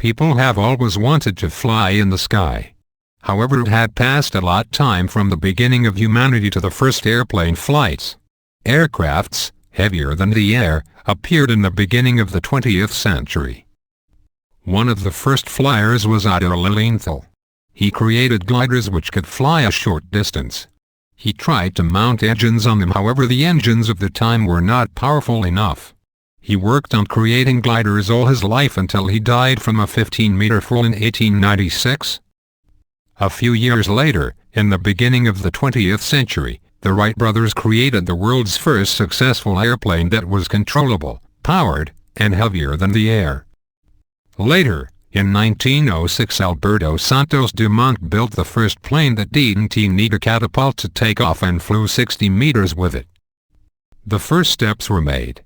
People have always wanted to fly in the sky. However, it had passed a lot time from the beginning of humanity to the first airplane flights. Aircrafts, heavier than the air, appeared in the beginning of the 20th century. One of the first flyers was Otto Lilienthal. He created gliders which could fly a short distance. He tried to mount engines on them, however the engines of the time were not powerful enough. He worked on creating gliders all his life until he died from a 15-meter fall in 1896. A few years later, in the beginning of the 20th century, the Wright brothers created the world's first successful airplane that was controllable, powered, and heavier than the air. Later, in 1906, Alberto Santos-Dumont built the first plane that didn't need a catapult to take off and flew 60 meters with it. The first steps were made.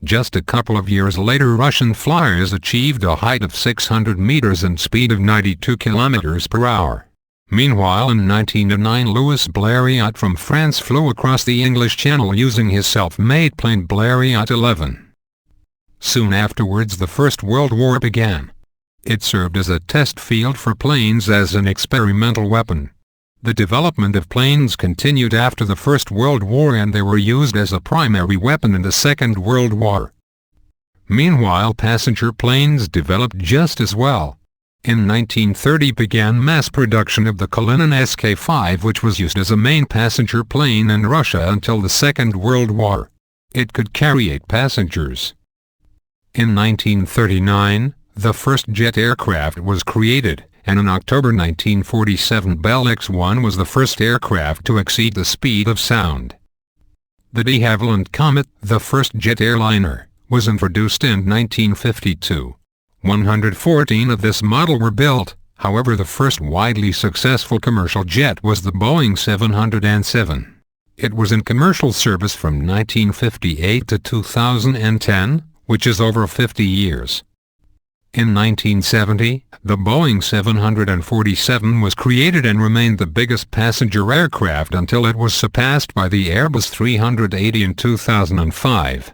Just a couple of years later, Russian flyers achieved a height of 600 meters and speed of 92 kilometers per hour. Meanwhile, in 1909, Louis Blériot from France flew across the English Channel using his self-made plane Blériot 11. Soon afterwards, the First World War began. It served as a test field for planes as an experimental weapon. The development of planes continued after the First World War, and they were used as a primary weapon in the Second World War. Meanwhile, passenger planes developed just as well. In 1930 began mass production of the Kalinin Sk-5, which was used as a main passenger plane in Russia until the Second World War. It could carry 8 passengers. In 1939, the first jet aircraft was created, and in October 1947 Bell X-1 was the first aircraft to exceed the speed of sound. The de Havilland Comet, the first jet airliner, was introduced in 1952. 114 of this model were built. However, the first widely successful commercial jet was the Boeing 707. It was in commercial service from 1958 to 2010, which is over 50 years. In 1970, the Boeing 747 was created and remained the biggest passenger aircraft until it was surpassed by the Airbus 380 in 2005.